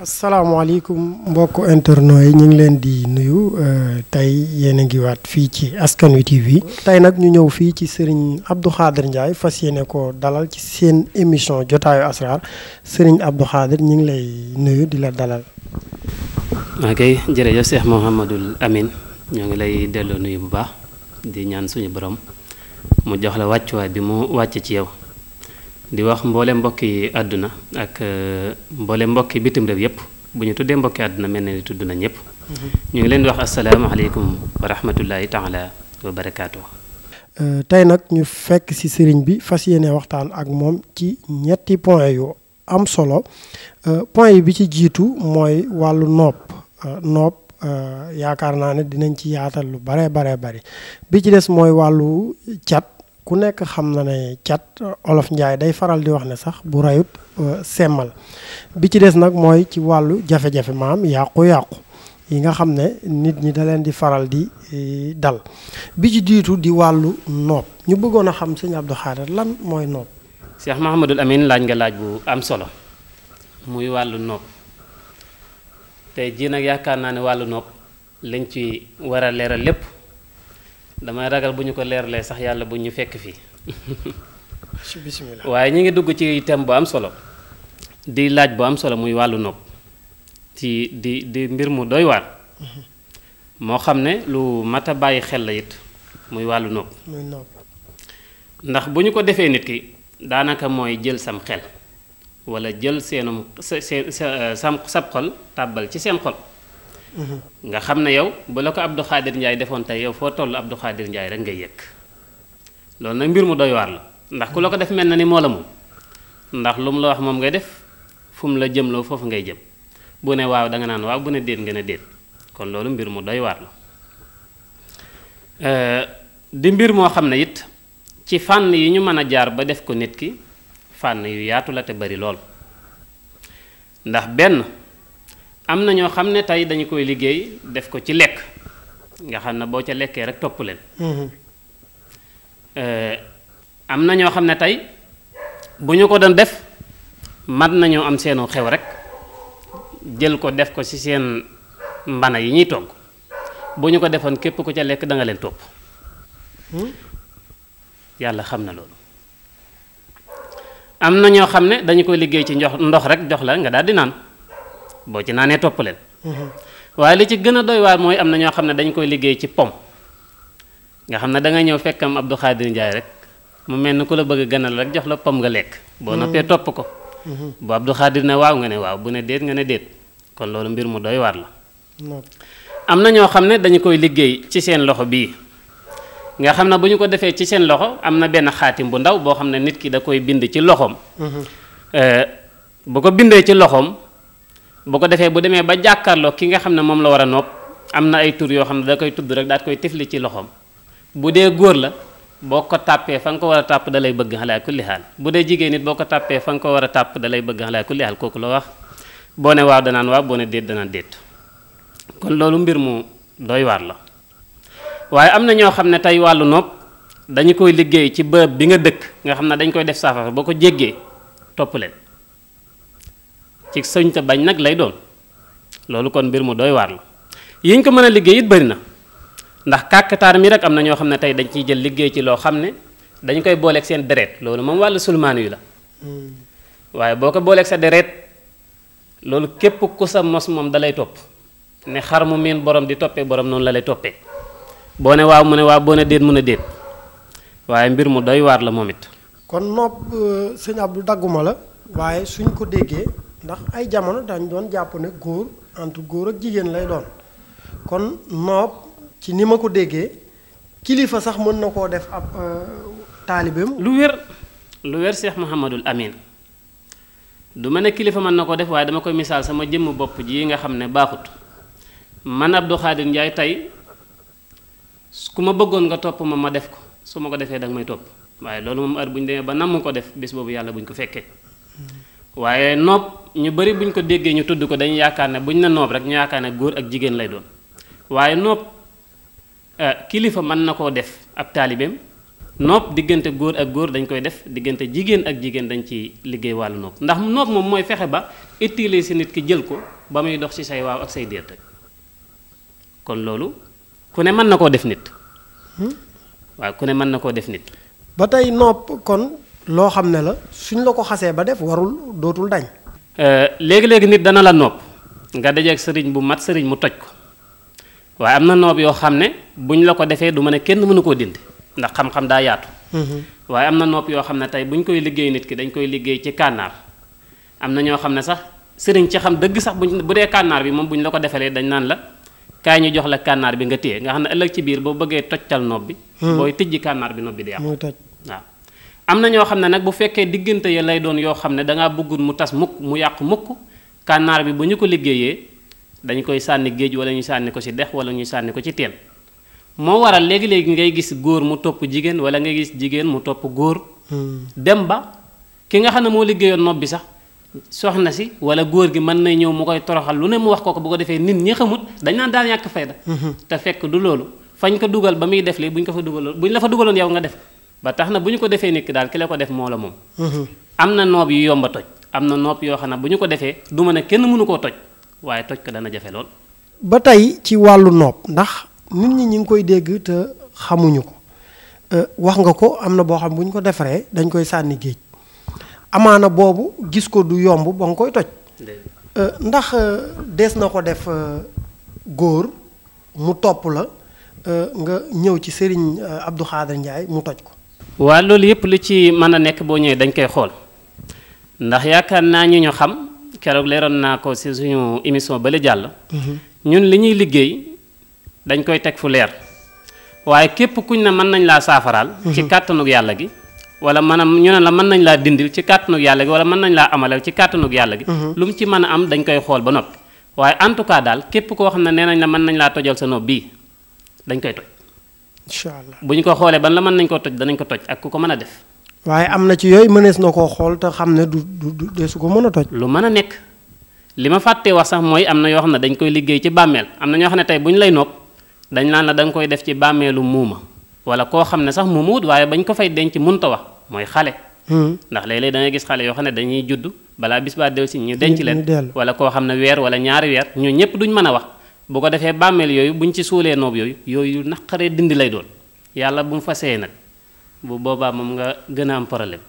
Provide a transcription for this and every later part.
asalaamaaleykum mbokku internet yi ñu ngi leen di nuyu tey yéen a ngi waat fii ci Askan Wi TV tey nag ñu ñëw fii ci Serigne Abdou Khader Ndiaye fas yéene ko dalal ci seen émission jotaayu asrar Serigne Abdou Khader ñu ngi lay nuyu di la dalal. ok jërëjëf Cheikh Mouhamadul Amin ñoo ngi lay delloo nuyu bu baax di ñaan suñu borom mu jox la wàccuwaay bi mu wàcc ci yow. di wax mboole mbokki àdduna ak mboole mbokki bitim réew yépp bu ñu tuddee mbokki àdduna mel ne tudd na ñëpp. ñu ngi leen di wax asalaamaaleykum wa rahmatullahi taala wa barakaatu. tey nag ñu fekk ci sëriñ bi fas yéene waxtaan ak moom ci ñetti point yu am solo point yi bi ci jiitu mooy wàllu nopp yaakaar naa ne dinañ ci yaatal lu bare bari bi ci des mooy wàllu cat. ku nekk xam na ne cat olof njaay day faral di wax ne sax bu rayut semmal bi ci des nag mooy ci wàllu jafe-jafe maam yàqu-yàqu yi nga xam ne nit ñi da leen di faral di dal bi ci diitu di wàllu noob ñu bëggoon a xam sëñ Abdou Khader lan mooy noob. Cheikh Mahamadul Amin laaj nga laaj bu am solo muy wàllu noob tey jii nag yaakaar naa ne wàllu noob lañ ci war a leeral lépp. damay ragal bu ñu ko leeralee sax yàlla bu ñu fekk fii bismillah waaye ñu ngi dugg ci thème bu am solo di laaj bu am solo muy wàllu nopp ci di mbir mu doy waar moo xam ne lu mat a bàyyi xel la it muy wàllu nopp ndax bu ñu ko defee nit ki daanaka mooy jël sam xel wala jël seenum sab xol tàbbal ci seen xol nga xam ne yow bu la ko Abdou Khader Ndiaye defoon tey yow foo toll Abdou Khader Ndiaye rek ngay yëg loolu nag mbir mu doy waar la ndax ku la ko def mel na ni moo la moom ndax lu mu la wax moom ngay def fu mu la jëmloo foofu ngay jëm bu ne waaw danga naan waaw bu ne déet nga ne déet kon loolu mbir mu doy waar la di mbir moo xam ne it ci fànn yi ñu mën a jaar ba def ko nit ki fànn yu yaatu la te bari lool ndax benn am na ñoo xam ne tey dañu koy liggéey def ko ci lekk nga xam ne boo ca lekkee rek topp leen am na ñoo xam ne tey bu ñu ko doon def mat nañoo am seenu xew rek jël ko def ko ci seen mbana yi ñuy togg bu ñu ko defoon képp ku ca lekk da nga leen topp yàlla xam na loolu am na ñoo xam ne dañu koy liggéey ci ndox rek jox la nga daal di naan boo ci naanee topp leen waaye li ci gën a doy waar mooy am na ñoo xam ne dañ koy liggéey ci pom nga xam ne da nga ñëw fekkam Abdou Khader Ndiaye rek mu mel ni ku la bëgg a gënal rek jox la pom nga lekk boo noppee topp ko bu Abdou Khader ne waaw nga ne waaw bu ne déet nga ne déet kon loolu mbir mu doy waar la am na ñoo xam ne dañu koy liggéey ci seen loxo bii nga xam ne bu ñu ko defee ci seen loxo am na benn xaatim bu ndaw boo xam ne nit ki da koy bind ci loxoom bu ko bindee ci loxoom bu ko defee bu demee ba jàkkaarloo ki nga xam ne moom la war a nopp am na ay tur yoo xam ne da koy tudd rek daal koy tifli ci loxoom bu dee góor la boo ko tàppee fa nga ko war a tàpp da lay bëgg xalaa kulli xaal bu dee jigéen nit boo ko tàppee fa nga ko war a tàpp da lay bëgg xalaa kulli xaal kooku la wax boo ne waaw danaan waaw boo ne déet danaan déet kon loolu mbir mu doy waar la waaye am na ñoo xam ne tey wàllu nopp dañu koy liggéey ci bërëb bi nga dëkk nga xam ne dañ koy def saafara boo ko jéggee topp leen ci sëñ te bañ nag lay doon loolu kon mbir mu doy waar la yiñ ko mën a liggéey it bëri na ndax kàkkataar mi rek am na ñoo xam ne tey dañ ciy jël liggéey ci loo xam ne dañ koy booleeg seen deret loolu moom wàllu sulmaanu yu la waaye boo ko booleeg sa deret loolu képp ku sa mos moom da lay topp ne xar mu miin borom di toppee borom noonu la lay toppee boo ne waaw mu ne waaw boo ne déet mu ne déet waaye mbir mu doy waar la moom it kon nopp sëñ Abdou dagguma la waaye suñ ko déggee ndax ay jamono dañ doon jàpp ne góor entre góor ak jigéen lay doon kon noob ci ni ma ko déggee kilifa sax mën na koo def ab taalibeem lu wér Cheikh Mouhamadul Amin du ma ne kilifa mën na ko def waaye dama koy misaal sama jëmm bopp ji nga xam ne baaxut man Abdou Khader Ndiaye tey ku ma bëggoon nga topp ma def ko su ma ko defee danga may topp waaye loolu moom heure bu ñu demee ba namm ko def bis boobu yàlla bu ñu ko fekkee waaye noob ñu bari bu ñu ko déggee ñu tudd ko dañu yaakaar ne bu ñu ne noob rek ñu yaakaar ne góor ak jigéen lay doon waaye noob kilifa mën na koo def ab taalibeem nopp diggante góor ak góor dañ koy def diggante jigéen ak jigéen dañ ci liggéey wàllu nopp ndax nopp moom mooy fexe ba utiliser nit ki jël ko ba muy dox ci say waaw ak say déet rek kon loolu ku ne mën na koo def nit waaw ku ne mën na koo def nit. ba tey nopp kon loo xam ne la suñ la ko xasee ba def warul dootul dañ. léegi-léegi nit dana la nopp nga dajeeg sëriñ bu mat sëriñ mu toj ko waaye am na noob yoo xam ne buñ la ko defee du mën a kenn mënu koo dindi ndax xam-xam daa yaatu. waaye am na nopp yoo xam ne tey buñ koy liggéey nit ki dañ koy liggéey ci kànnaar am na ñoo xam ne sax sëriñ ci xam dëgg sax bu dee kànnaar bi moom buñ la ko defalee dañ naan la kaay ñu jox la kànnaar bi nga téye nga xam ne ëllëg ci biir boo bëggee tojtal nopp bi. booy tijji kànnaar bi nopp bi di yàqu. muy toj waaw am na ñoo xam ne nag bu fekkee diggante ya lay doon yoo xam ne dangaa bëggul mu tas mukk mu yàqu mukk kànnaar bi bu ñu ko liggéeyee dañ koy sànni géej wala ñu sànni ko ci dex wala ñu sànni ko ci teen moo waral léegi-léegi ngay gis góor mu topp jigéen wala ngay gis jigéen mu topp góor dem ba ki nga xam ne moo liggéeyoon nopp bi sax soxna si wala góor gi mën nay ñëw mu koy toroxal lu ne mu wax ko bu ko defee nit ñi xamut dañ naan daal ñàkk fayda te fekk du loolu fañ ko dugal ba muy def lii buñ la fa dugaloon yow nga def ba tax na bu ñu ko defee nit ki daal ki la ko def moo la moom am na noob yu yomba toj am na noob yoo xam ne bu ñu ko defee du mën a kenn mënu koo toj waaye toj ko dana jafe lool. ba tey ci wàllu nopp ndax nit ñi ngi koy dégg te xamuñu ko wax nga ko am na boo xam bu ñu ko defaree dañ koy sànni géej amaana boobu gis ko du yomb ba nga koy toj. ndax dees na ko def góor mu topp la nga ñëw ci Serigne Abdou Khader Ndiaye mu toj ko. waa loolu yëpp lu ci mën a nekk boo ñëwee dañ koy xool ndax yaakaar naa ñu xam. keroog leeroon naa ko ci suñu émission ba la jàll. ñun li ñuy liggéey dañ koy teg fu leer waaye képp kuñ ne mën nañ laa saafaraal. ci kàttanug yàlla gi. wala maanaam ñu ne la mën nañ laa dindil ci kàttanug yàlla gi wala mën nañ laa amalal ci kàttanug yàlla gi. lu mu ci mën a am dañ koy xool ba noppi waaye en tout cas daal képp koo xam ne nee nañ la mën nañ laa tojal sa nopp bii dañ koy toj. incha allah bu ñu ko xoolee ban la mën nañ koo toj danañ ko toj ak ku ko mën a def. waaye am na ci yooyu mënees na koo xool te xam ne du deesu ko mën a toj. lu mën a nekk li ma fàttee wax sax mooy am na yoo xam ne dañ koy liggéey ci bàmmeel am na ñoo xam ne tey bu ñu lay nopp dañ naan la da nga koy def ci bàmmeelu muuma wala koo xam ne sax muumuwut waaye bañ ko fay denc mënta wax mooy xale. ndax léeg-léeg da ngay gis xale yoo xam ne dañuy judd balaa bis baa del si ñu denc leen. wala koo xam ne weer wala ñaari weer ñoo ñëpp duñ mën a wax bu ko defee bàmmeel yooyu buñ ci suulee noob yooyu naqaree dindi lay doon yàlla bu mu fasee nag. bu boobaa moom nga gën a am problème.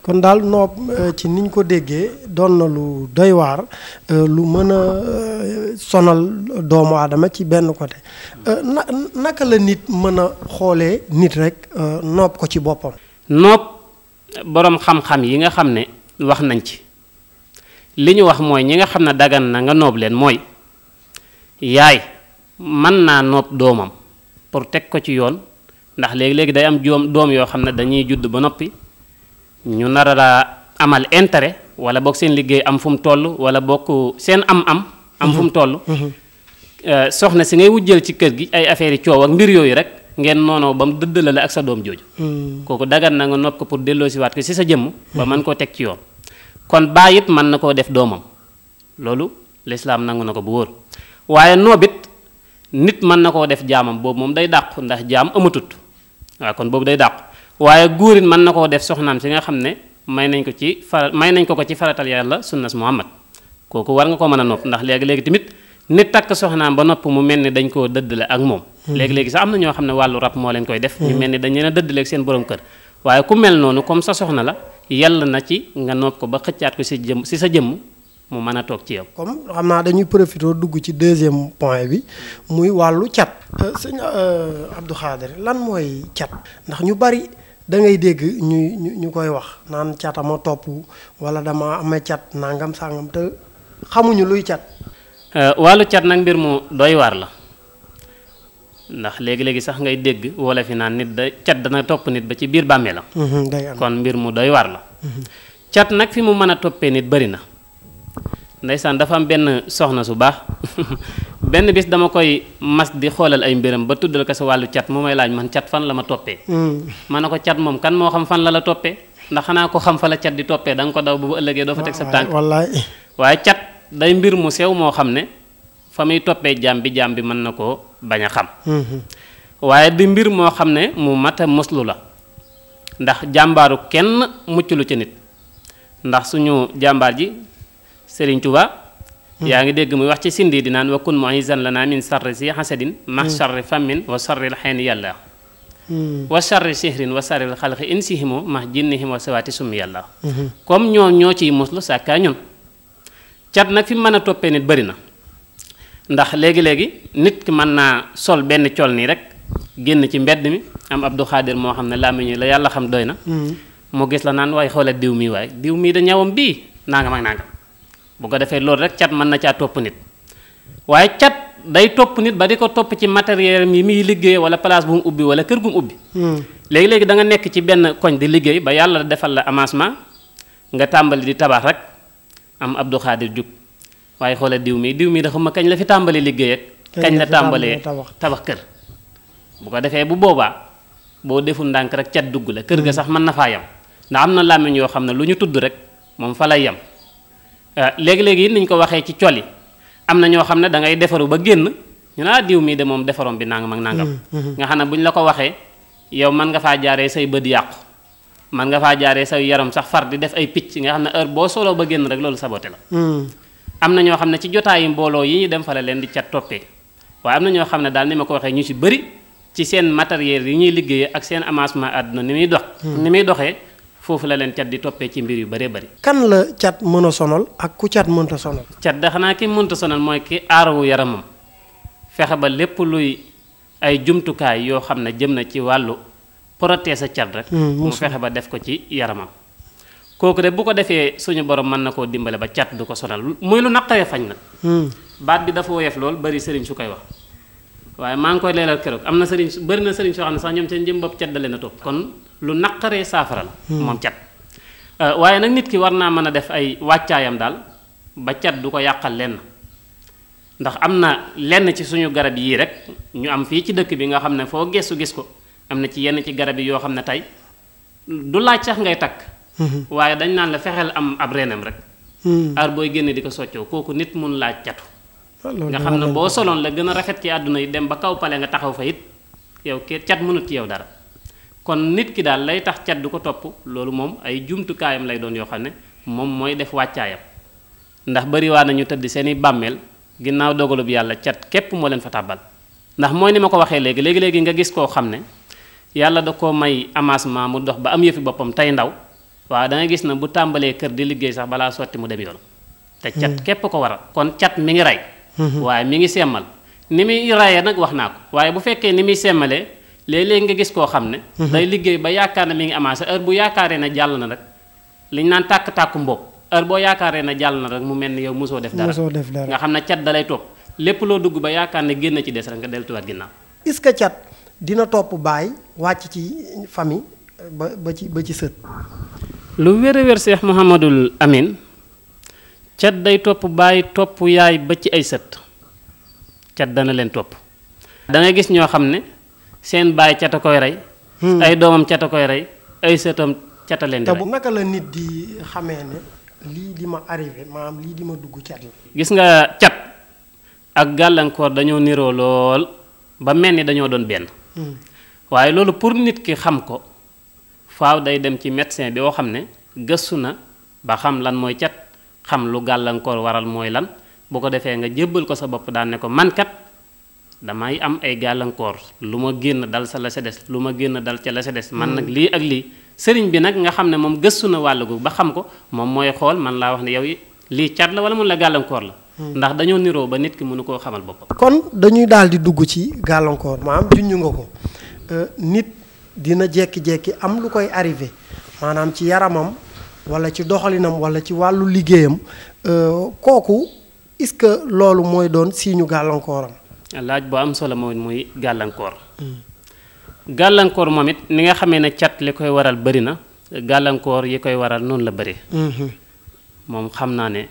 kon daal noob ci niñ ko déggee doon na lu doy waar lu mën a sonal doomu aadama ci benn côté naka la nit mën a xoolee nit rek noob ko ci boppam. noob boroom xam-xam yi nga xam ne wax nañ ci li ñu wax mooy ñi nga xam ne dagan na nga noob leen mooy yaay mën naa noob doomam pour teg ko ci yoon. ndax léegi-léegi day am doom yoo xam ne dañuy judd ba noppi ñu nar a amal intérêt wala boog seen liggéey am fu mu toll wala boog seen am fu mu toll. soxna si ngay wujjal ci kër gi ay affaires yi coow ak mbir yooyu rek ngeen noonoo ba mu dëddale la ak sa doom jooju. kooku dagan na nga nopp ko pour delloosiwaat ko ci sa jëmm. ba mën koo teg ci yoon. kon baay it mën na koo def doomam loolu lislaam nangu na ko bu wóor waaye noobit nit mën na koo def jaamam boobu moom day dàqu ndax jaam amatut. waaw kon boobu day dàqu waaye góorit mën na koo def soxnaam si nga xam ne may nañ ko ci faratal yàlla sunnas Muhammad kooku war nga ko mën a nopp ndax léegi-léegi tamit nit takk soxnaam ba nopp mu mel ni dañ koo dëddale ak moom léegi-léegi sax am na ñoo xam ne wàllu rab moo leen koy def ñu mel ni dañ leen a dëddale ak seen borom kër waaye ku mel noonu comme sa soxna la yàlla na ci nga nopp ko ba xëccaat ko si sa jëmm mu mën a toog ci yow. comme xam naa dañuy profité dugg ci deuxième point bi muy wàllu cat. sëñ Abdou Khader lan mooy cat ndax ñu bari da ngay dégg ñu koy wax naan catama topp wala dama amee cat nangam sangam te xamuñu luy cat. wàllu cat nag mbir mu doy waar la ndax léegi-léegi sax ngay dégg wala fi naan nit da cat dana topp nit ba ci biir bàmmeelam. day am kon mbir mu doy waar la. cat nag fi mu mën a toppee nit bari na. ndeysaan dafa am benn soxna su baax benn bis dama koy mas di xoolal ay mbiram ba tuddal ko sa wàllu cat mu may laaj man cat fan la ma toppee. ma ne ko cat moom kan moo xam fan la toppee ndax xanaa ko xam fa la cat di toppee da nga ko daw bu ëllëgee doo fa teg sa tànk. wallaay waaye cat day mbir mu sew moo xam ne fa muy toppee jaam bi mën na koo bañ a xam. waaye di mbir moo xam ne mu mat a moslu la ndax jàmbaaru kenn mucc lu ci nit ndax suñu jàmbaar ji Serigne Touba yaa ngi dégg muy wax ci sindi di naan wa kun mu'izan lana min sarri si hasadin ma sarri fammin wa sarril xeen yàlla wa sarri sihrin wa sarril xalqi insihimu ma jinnihim wa sawaati summi yàlla comme ñoo ciy muslu sàkkaa ñun cat nag fi mu mën a toppee nit bëri na ndax léegi-léegi nit ki mën naa sol benn col nii rek génn ci mbedd mi am Abdou Khadir moo xam ne làmmiñ la yàlla xam doy na mu gis la naan waaye xoolal diw mii waaye diw mii da ñawam bii nangam ak nangam bu ko defee loolu rek cat mën na caa topp nit waaye cat day topp nit ba di ko topp ci matériel yi muy liggéey wala place bu mu ubbi wala kër gu mu ubbi léegi-léegi da nga nekk ci benn koñ di liggéey ba yàlla defal la avancement nga tàmbali di tabax rek am Abdou Khadir jug waaye xoolal diw mii dafa ma kañ la fi tàmbali liggéey ak kañ la tàmbalee tabax kër bu ko defee bu boobaa boo deful ndànk rek cat dugg la kër ga sax mën na faa yem ndax am na làmmiñ yoo xam ne lu ñu tudd rek moom fa lay yem léegi-léegi it niñ ko waxee ci col yi am na ñoo xam ne da ngay defaru ba génn ñu ne diw mii de moom defaroom bi nangam ak nangam nga xam ne bu ñu la ko waxee yow mën nga faa jaaree say bët yàqu mën nga faa jaaree say yaram sax far di def ay picc nga xam ne heure boo soloo ba génn rek loolu saboté la am na ñoo xam ne ci jotaayi mbooloo yi ñu dem fa la leen di cat toppee waaye am na ñoo xam ne daal ni ma ko waxee ñu ci bëri ci seen matériel yi ñuy liggéeyee ak seen avancement àdduna ni muy doxee foofu la leen cat di toppee ci mbir yu bëree bëri. kan la cat mën a sonal ak ku cat mënta sonal. cat da xanaa ki mënta sonal mooy ki aarawu yaramam fexe ba lépp luy ay jumtukaay yoo xam ne jëm na ci wàllu protéger sa cat rek. mu fexe ba def ko ci yaramam. kooku de bu ko defee suñu borom mën na koo dimbale ba cat du ko sonal muy lu naqaree fañ nag. baat bi dafa woyof lool bari sëriñ su koy wax. waaye maa ngi koy leeral keroog am na sëriñ bëri na sëriñ soo xam ne sax ñoom seen jëm bopp cat da leen a topp kon lu naqaree saafara la moom cat waaye nag nit ki war naa mën a def ay wàccaayam daal ba cat du ko yàqal lenn ndax am na lenn ci suñu garab yii rek ñu am fii ci dëkk bi nga xam ne foo gestu gis ko am na ci yenn ci garab yi yoo xam ne tey du laaj sax ngay takk waaye dañ naan la fexeel am ab reenam rek ar booy génne di ko soccoo kooku nit mun laaj catu nga xam ne boo soloon la gën a rafet ci àdduna yi dem ba kaw pale nga taxaw fa it yow ke cat mënut ci yow dara kon nit ki daal lay tax cat du ko topp loolu moom ay jumtukaayam lay doon yoo xam ne moom mooy def wàccaayam ndax bari waa nañu tëdd seeni bàmmeel ginnaaw dogalub yàlla cat képp moo leen fa tàbbal ndax mooy ni ma ko waxee léegi nga gis koo xam ne yàlla da koo may avancement mu dox ba am yëfi boppam tey ndaw waaye da nga gis na bu tàmbalee kër di liggéey sax balaa sotti mu dem yoon te cat képp ko waral kon cat mi ngi rey waaye mi ngi semmal ni muy rayee nag wax naa ko waaye bu fekkee ni muy semmalee léeg-léeg nga gis koo xam ne day liggéey ba yaakaar na mi ngi avancé heure bu yaakaaree na jàll na rek liñ naan tàkk-tàkku mboob heure boo yaakaaree na jàll na rek mu mel ni yow mosoo def dara nga xam ne cat dalay topp lépp loo dugg ba yaakaar ne génn ci des rek nga deltuwaat ginnaaw. est-ce que cat dina topp baay wàcc ci famille ba ci sët. lu wér a wér Cheikh Mouhamadul Amin cat day topp baay topp yaay ba ci ay sët cat dana leen topp da ngay gis ñoo xam ne seen baay cat a koy rey ay doomam cat a koy rey ay sëtam cat a leen di rey. te naka la nit di xamee ne lii di ma arrivé maanaam lii di ma dugg cat la. gis nga cat ak gàllankoor dañoo niroo lool ba mel ni dañoo doon benn waaye loolu pour nit ki xam ko faaw day dem ci médecin bi yoo xam ne gëstu na ba xam lan mooy cat xam lu gàllankoor waral mooy lan bu ko defee nga jébbal ko sa bopp daan ne ko man kat damay am ay gàllankoor lu ma génn dal sa la sa des lu ma génn dal ca la sa des man nag lii ak lii sëriñ bi nag nga xam ne moom gëstu na wàll gu ba xam ko moom mooy xool man laa wax ne yow lii cat la wala mun la gàllankoor la ndax dañoo niroo ba nit ki mënu koo xamal boppam. kon dañuy daal di dugg ci gàllankoor maanaam junj nga ko nit dina jekki-jekki am lu koy arrivé maanaam ci yaramam wala ci doxalinam wala ci wàllu liggéeyam kooku est-ce que loolu mooy doon signe gàllankooram. laaj boo am solo mooy muy gàllankoor. gàllankoor moom it ni nga xamee ne cat li koy waral bëri na gàllankoor yi koy waral noonu la bëri. moom xam naa ne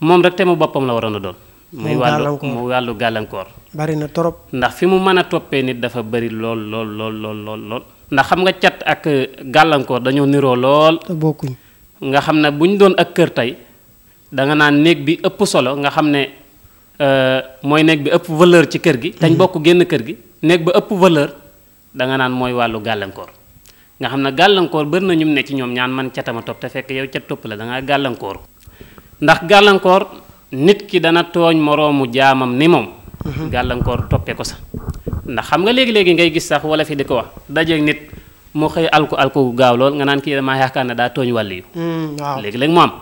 moom rek te mu boppam la waroon a doon. muy wàllu gàllankoor. bari na trop. ndax fi mu mën a toppee nit dafa bëri lool. ndax xam nga cat ak gàllankoor dañoo niroo lool. te bokkuñ. nga xam ne bu ñu doon ak kër tey danga naan néeg bi ëpp solo nga xam ne mooy néeg bi ëpp valeur ci kër gi. tañ bokk génn kër gi néeg ba ëpp valeur danga naan mooy wàllu gàllankoor. nga xam ne gàllankoor bëri na ñum ne ci ñoom ñaan man catama topp te fekk yow cat topp la da ngaa gàllankoor ndax gàllankoor nit ki dana tooñ moroomu jaamam ni moom gàllankoor toppee ko sax ndax xam nga léegi-léegi ngay gis sax wala fi di ko wax dajeeg nit mu xëy alku gaaw lool nga naan kii damaa yaakaar ne daa tooñ wàll yu léegi-léegi mu am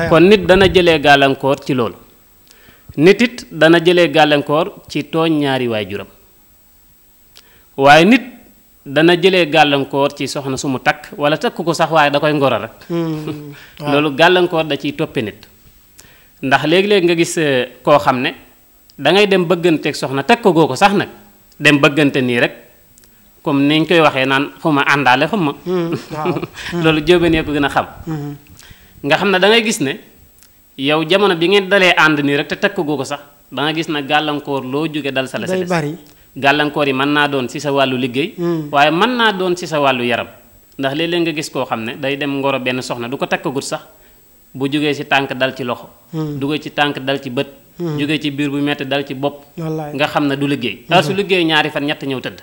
kon nit dana jëlee gàllankoor ci loolu nit it dana jëlee gàllankoor ci tooñ ñaari waajuram waaye nit dana jëlee gàllankoor ci soxna su mu takk wala takk ko sax waaye da koy ngoro rek loolu gàllankoor da ciy toppe nit ndax léegi-léegi nga gis koo xam ne da ngay dem bëgganteeg soxna takk ko goo ko sax nag dem bëggante nii rek comme niñ koy waxee naan xuma àndaale xuma loolu jóobenee ko gën a xam nga xam ne da ngay gis ne yow jamono bi ngeen dalee ànd nii rek te takk goo ko sax da nga gis na gàllankoor loo jóge dal sa la sa des gàllankoor yi mën naa doon ci sa wàllu liggéey waaye mën naa doon ci sa wàllu yaram ndax léeg-léeg nga gis koo xam ne day dem ngoro benn soxna du ko takkagut sax bu jógee ci tànk dal ci loxo jógee ci tànk dal ci bët jógee ci biir bu metti dal ci bopp nga xam ne du liggéey su liggéey ñaari fan ñett ñëw tëdd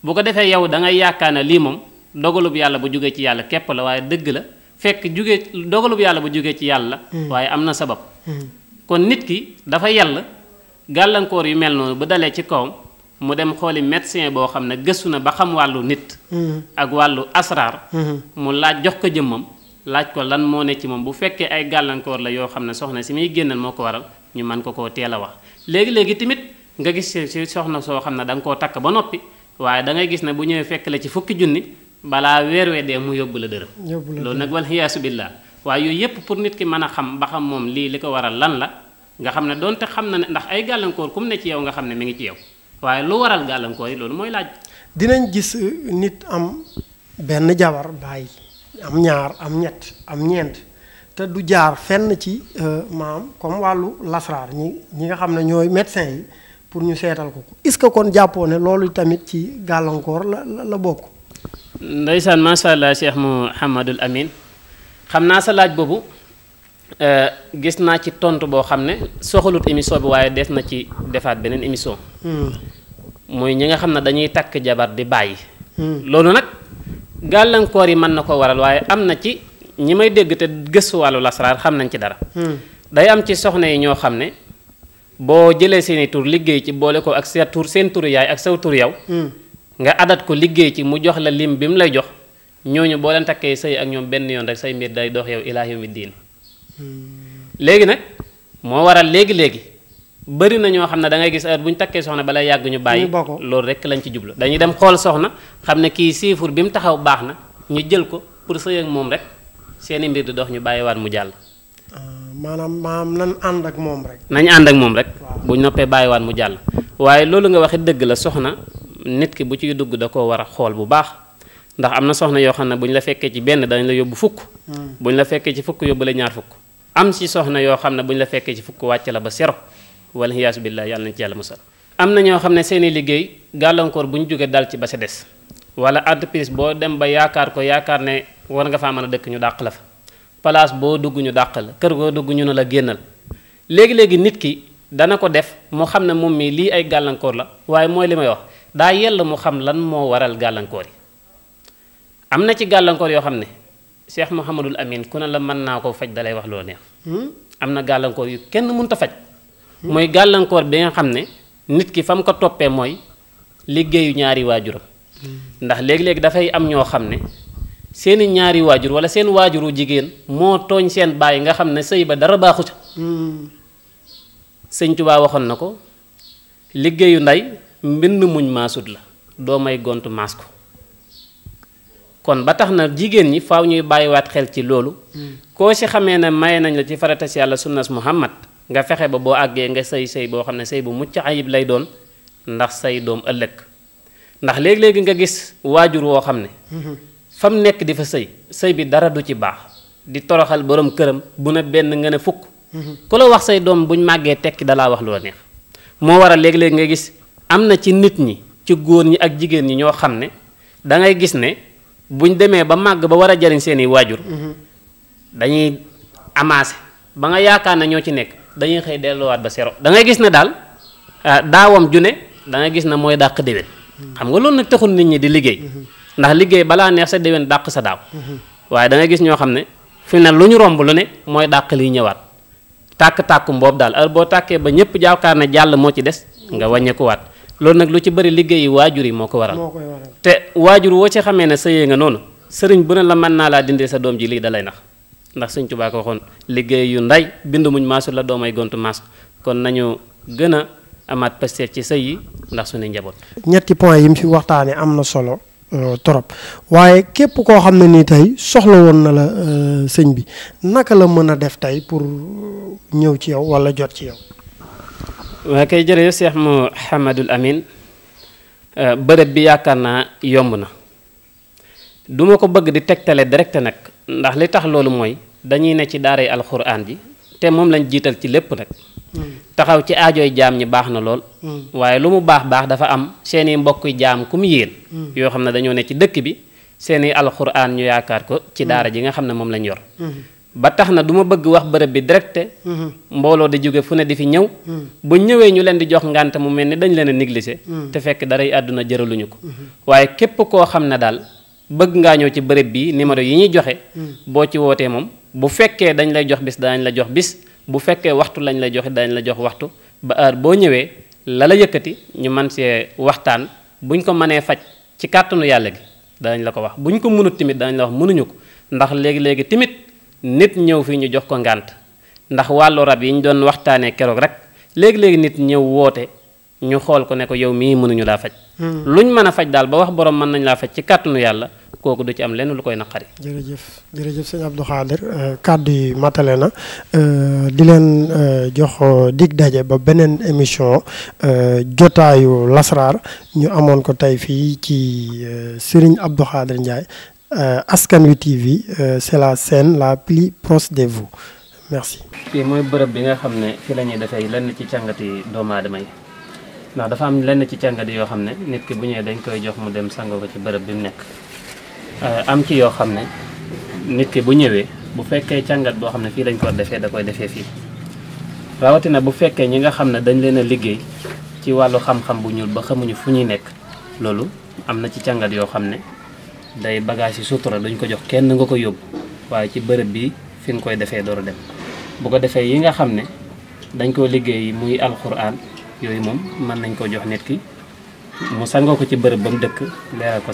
bu ko defee yow da ngay yaakaar ne lii moom dogalub yàlla bu jógee ci yàlla képp la waaye dëgg la fekk jógee dogalub yàlla bu jógee ci yàlla waaye am na sabab kon nit ki dafa yàlla gàllankoor yu mel noonu bu dalee ci kawam mu dem xooli médecin boo xam ne gëstu na ba xam wàllu nit ak wàllu asraar mu laaj jox ko jëmmam laaj ko lan moo ne ci moom bu fekkee ay gàllankoor la yoo xam ne soxna si muy génnal moo ko waral ñu mën ko koo teel a wax léegi-léegi tamit nga gis ci soxna soo xam ne da nga koo takk ba noppi waaye da ngay gis ne bu ñëwee fekk la ci fukki junni balaa weer wee dee mu yóbbu la dërëm loolu nag wal xiyaasu billaah waaye yooyu yépp pour nit ki mën a xam ba xam moom lii li ko waral lan la nga xam ne doonte xam na ne ndax ay gàllankoor kum ne ci yow nga xam ne mi ngi ci yow waaye lu waral gàllankoor yi loolu mooy laaj dinañ gis nit am benn jabar bàyyi am ñaar am ñett am ñeent te du jaar fenn ci maam comme wàllu lasraar ñi nga xam ne ñooy médecin yi pour ñu seetal ko est-ce que kon jàppoo ne loolu tamit ci gàllankoor la bokk. ndeysaan macha allah Cheikh Mouhamadul Amin xam naa sa laaj boobu gis naa ci tontu boo xam ne soxalut émission bi waaye des na ci defaat beneen émission. mooy ñi nga xam ne dañuy takk jabar di bàyyi. loolu nag gàllankoor yi mën na ko waral waaye am na ci ñi may dégg te gëstu wàllu lasraar xam nañ ci dara. day am ci soxna yi ñoo xam ne. boo jëlee seeni tur liggéey ci boole ko ak sa tur seen turu yaay ak saw tur yow nga adat ko liggéey ci mu jox la lim bi mu lay jox ñooñu boo leen takkee sëy ak ñoom benn yoon rek say mbir day dox yow ilaa yawmi diin léegi nag moo waral léegi-léegi bëri na ñoo xam ne da ngay gis heure bu ñu takkee soxna bala yàgg ñu bàyyi loolu rek lañ ci jublu dañuy dem xool soxna xam ne kii siifur bi mu taxaw baax na ñu jël ko pour sëy ak moom rek seeni mbir di dox ñu bàyyiwaat mu jàll maanaam nañ ànd ak moom rek. nañ ànd ak moom rek. bu ñu noppee bàyyiwaat mu jàll. waaye loolu nga waxit dëgg la soxna nit ki bu ciy dugg da koo war a xool bu baax ndax am na soxna yoo xam ne bu ñu la fekkee ci benn dañ la yóbbu fukk. bu ñu la fekkee ci fukk yóbbu la ñaar fukk. am ci soxna yoo xam ne bu ñu la fekkee ci fukk wàcc la ba zéro wala xiyaasu billaah yàlla nañ ci yàlla musal. am na ñoo xam ne seeni liggéey gàllankoor bu ñu jógee dal ci ba sa des wala entreprise boo dem ba yaakaar ne war nga faa mën a dëkk ñu dàq la fa. place boo dugg ñu dàq la kër goo dugg ñu ne la génnal léegi-léegi nit ki dana ko def mu xam ne moom mii lii ay gàllankoor la waaye mooy li may wax daa yell mu xam lan moo waral gàllankoor yi am na ci gàllankoor yoo xam ne Cheikh Mouhamadul Amin ku ne la mën naa koo faj dalay wax loo neex am na gàllankoor yu kenn mënta faj mooy gàllankoor bi nga xam ne nit ki fa mu ko toppee mooy liggéeyu ñaari waajuram ndax léegi-léegi dafay am ñoo xam ne seeni ñaari waajur wala seen waajuru jigéen moo tooñ seen bàyyi nga xam ne sëy ba dara baaxu ca sëñ Tuubaa waxoon na ko liggéeyu ndey mbind muñ maasut la doo may gontu maas ko kon ba tax na jigéen ñi faaw ñuy bàyyiwaat xel ci loolu koo ci xamee ne maye nañ la ci faratas yàlla sunnas Muhammad nga fexe ba boo àggee nga sëy boo xam ne sëy bu mucc ayib lay doon ndax say doom ëllëg ndax léegi-léegi nga gis waajur woo xam ne fam nekk di fa sëy bi dara du ci baax di toroxal borom këram bu ne benn nga ne fukk ku la wax say doom buñ màggee tekki dalaa wax loo neex moo waral léegi-léegi nga gis am na ci nit ñi ci góor ñi ak jigéen ñi ñoo xam ne da ngay gis ne buñ demee ba màgg ba war a jariñ seeni waajur dañuy amaase ba nga yaakaar ne ñoo ci nekk dañuy xëy delluwaat ba zéro da ngay gis ne daal daawam ju ne da ngay gis ne mooy dàq déwén xam nga loolu nag taxul nit ñi di liggéey ndax liggéey balaa neex sa déwén dàq sa daaw waaye da nga gis ñoo xam ne fi ne lu ñu romb lu ne mooy dàq liy ñëwaat tàkk-tàkku mboobu daal heure boo tàkkee ba ñëpp jaakaar ne jàll moo ci des nga wàññeekuwaat loolu nag lu ci bëri liggéey yi waajur yi moo ko waral te waajur woo ci xamee ne sëyee nga noonu sëriñ bu ne la mën naa laa dindee sa doom ji lii da lay nax ndax Sëñ Tuubaa ko waxoon liggéey yu nday bindu muñ maasul la doomay gontu maas kon nañu gën a amaat pasteef ci sëy yi ndax suñu njaboot. ñetti point yi mu fi waxtaanee am na solo trop waaye képp koo xam ne nii tey soxla woon na la sëñ bi naka la mën a def tey pour ñëw ci yow wala jot ci yow. waa kay jërëjëf Cheikh Mouhamadul Amin bërëb bi yaakaar naa yomb na duma ko bëgg di tegtale direct nag ndax li tax loolu mooy dañuy ne ci daaray alxuraan ji te moom lañ jiital ci lépp nag taxaw ci aajooy jaam ñi baax na lool waaye lu mu baax baax dafa am seeni mbokki jaam ku mu yéen yoo xam ne dañoo ne ci dëkk bi seeni alxuraan ñu yaakaar ko ci daara ji nga xam ne moom lañ yor ba tax na du ma bëgg wax bërëb bi directe mbooloo di jóge fu ne di fi ñëw bu ñëwee ñu leen di jox ngànt mu mel ni dañ leen a négligé te fekk daray àdduna jëraluñu ko waaye képp koo xam ne daal bëgg ngaa ñëw ci bërëb bi numéro yi ñuy joxe boo ci wootee moom bu fekkee dañ lay jox bis danañ la jox bis bu fekkee waxtu lañ lay joxe dañ la jox waxtu ba heure boo ñëwee la la yëkkati ñu man see waxtaan buñ ko mënee faj ci kàttanu yàlla gi danañ la ko wax buñ ko mënut tamit danañ la wax mënuñu ko ndax léegi-léegi tamit nit ñëw fii ñu jox ko ngànt ndax wàllu rab yi ñu doon waxtaanee keroog rek léegi-léegi nit ñëw woote ñu xool ko ne ko yow mii mënuñu laa faj luñ mën a faj daal ba wax borom mën nañ laa faj ci kàttanu yàlla kooku du ci am lenn lu koy naqari. jërëjëf sëñ Abdou Khadir kàddu yi matale na di leen jox dig daje ba beneen émission jotaayu lasraar ñu amoon ko tey fii ci Serigne Abdou Khadir Ndiaye Askan Wi TV c'est la scène la plus proche de vous merci. fii mooy bërëb bi nga xam ne fi la ñuy defee lenn ci càngati doomu aadama yi ndax dafa am lenn ci càngati yoo xam ne nit ki bu ñëwee dañ koy jox mu dem sangoo ko ci bërëb bi mu nekk. am ci yoo xam ne nit ki bu ñëwee bu fekkee càngat boo xam ne fii lañ ko defee da koy defee fii rawatina bu fekkee ñi nga xam ne dañ leen a liggéey ci wàllu xam-xam bu ñuul ba xamuñu fu ñuy nekk loolu am na ci càngat yoo xam ne day bagage yi sutura duñ ko jox kenn nga ko yóbbu waaye ci bërëb bi fi nga koy defee door a dem bu ko defee yi nga xam ne dañ koo liggéey muy alxuraan yooyu moom mën nañ ko jox nit ki mu sangoo ko ci bërëb ba mu dëkk leeral ko